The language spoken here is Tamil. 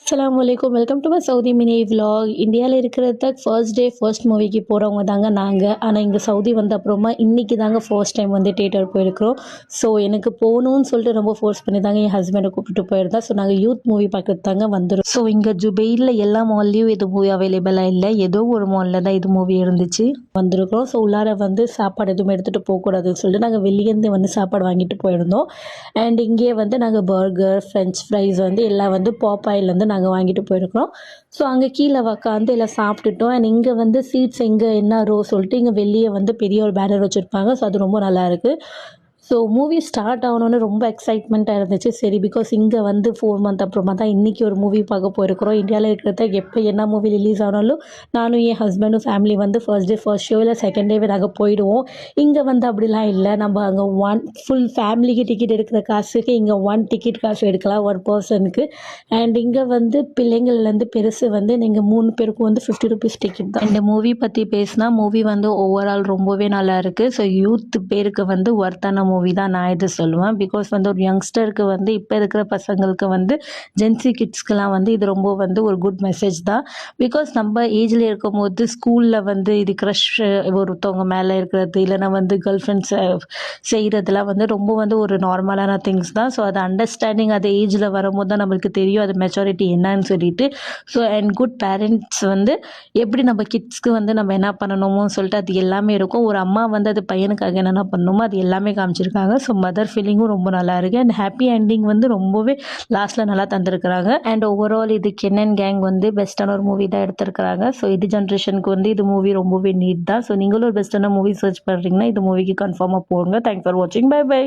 அஸ்ஸலாமு அலைக்கும். Welcome to my Saudi mini vlog. இந்தியாவில் இருக்கிறத ஃபர்ஸ்ட் டே ஃபர்ஸ்ட் மூவிக்கு போகிறவங்க தாங்க நாங்கள். ஆனால் இங்கே சவுதி வந்த அப்புறமா இன்றைக்கி தாங்க ஃபர்ஸ்ட் டைம் வந்து தியேட்டர் போயிருக்கிறோம். ஸோ எனக்கு போகணுன்னு சொல்லிட்டு ரொம்ப ஃபோர்ஸ் பண்ணி தாங்க என் ஹஸ்பண்டை கூப்பிட்டு போயிருந்தா. ஸோ நாங்கள் யூத் மூவி பார்க்கறது தாங்க வந்துடும். ஸோ இங்கே ஜுபையில் எல்லா மால்லையும் இது மூவி அவைலபிளாக இல்லை, ஏதோ ஒரு மாலில் தான் இது மூவி இருந்துச்சு. வந்திருக்கிறோம். ஸோ உள்ளார வந்து சாப்பாடு எதுவும் எடுத்துகிட்டு போகக்கூடாதுன்னு சொல்லிட்டு நாங்கள் வெளியேருந்து வந்து சாப்பாடு வாங்கிட்டு போயிருந்தோம். அண்ட் இங்கேயே வந்து நாங்கள் பர்கர், ஃப்ரெஞ்ச் ஃப்ரைஸ் வந்து எல்லாம் வந்து பாப்பாயிலேருந்து நாங்கள் வாங்கிட்டு போயிருக்கிறோம். ஸோ அங்கே கீழே உக்காந்து எல்லாம் சாப்பிட்டுட்டோம். அண்ட் இங்கே வந்து சீட்ஸ் எங்கே என்ன ரோ சொல்லிட்டு இங்கே வெளியே வந்து பெரிய ஒரு பேனர் வச்சுருப்பாங்க. ஸோ அது ரொம்ப நல்லா இருக்குது. ஸோ மூவி ஸ்டார்ட் ஆகணுன்னு ரொம்ப எக்ஸைட்மெண்ட்டாக இருந்துச்சு. சரி, பிகாஸ் இங்கே வந்து 4 மந்த் அப்புறமா தான் இன்றைக்கி ஒரு மூவி பார்க்க போயிருக்கிறோம். இந்தியாவில் இருக்கிறத எப்போ என்ன மூவி ரிலீஸ் ஆனாலும் நானும் என் ஹஸ்பண்டும் ஃபேமிலி வந்து ஃபர்ஸ்ட் டே ஃபர்ஸ்ட் ஷோ இல்லை செகண்ட் டேவே நாங்கள் போயிடுவோம். இங்கே வந்து அப்படிலாம் இல்லை. நம்ம அங்கே ஃபுல் ஃபேமிலிக்கு டிக்கெட் எடுக்கிற காசுக்கு இங்கே 1 டிக்கெட் காசு எடுக்கலாம் ஒரு பர்சனுக்கு. அண்ட் இங்கே வந்து பிள்ளைங்கள்லேருந்து பெருசு வந்து நீங்கள் 3 பேருக்கும் வந்து 50 ருபீஸ் டிக்கெட் தான். இந்த மூவி பற்றி பேசினா மூவி வந்து ஓவரால் ரொம்பவே நல்லா இருக்குது. ஸோ யூத் பேருக்கு வந்து ஒர்த்தான மூவி தான் நான் இது சொல்லுவேன். பிகாஸ் வந்து ஒரு யங்ஸ்டருக்கு வந்து இப்போ இருக்கிற பசங்களுக்கு வந்து ஜென்சி கிட்ஸ்க்கெலாம் வந்து இது ரொம்ப வந்து ஒரு குட் மெசேஜ் தான். பிகாஸ் நம்ம ஏஜில் இருக்கும்போது ஸ்கூலில் வந்து இது க்ரஷ் ஒருத்தவங்க மேலே இருக்கிறது இல்லைன்னா வந்து கேர்ள் ஃப்ரெண்ட்ஸ் செய்கிறதுலாம் வந்து ரொம்ப வந்து ஒரு நார்மலான திங்ஸ் தான். ஸோ அது அண்டர்ஸ்டாண்டிங் அது ஏஜில் வரும்போது தான் நம்மளுக்கு தெரியும் அது மெச்சாரிட்டி என்னன்னு சொல்லிட்டு. ஸோ அண்ட் குட் பேரண்ட்ஸ் வந்து எப்படி நம்ம கிட்ஸ்க்கு வந்து நம்ம என்ன பண்ணணுமோ சொல்லிட்டு அது எல்லாமே இருக்கும். ஒரு அம்மா வந்து அது பையனுக்காக என்னென்ன பண்ணணுமோ அது எல்லாமே காமிச்சிருக்காங்க. ஸோ மதர் ஃபீலிங்கும் ரொம்ப நல்லா இருக்குது. அண்ட் ஹாப்பி எண்டிங் வந்து ரொம்பவே லாஸ்ட்டில் நல்லா தந்திருக்கிறாங்க. அண்ட் ஓவரால் இது கென்னன் கேங் வந்து பெஸ்ட்டான ஒரு மூவி தான் எடுத்திருக்கிறாங்க. ஸோ இது ஜென்ரேஷனுக்கு வந்து இது மூவி ரொம்பவே நீட் தான். ஸோ நீங்களும் ஒரு பெஸ்ட்டான மூவி சர்ச் பண்ணுறீங்கன்னா இது மூவிக்கு கன்ஃபார்மாக போங்க. தேங்க்ஸ் ஃபார் வாட்சிங். Bye by.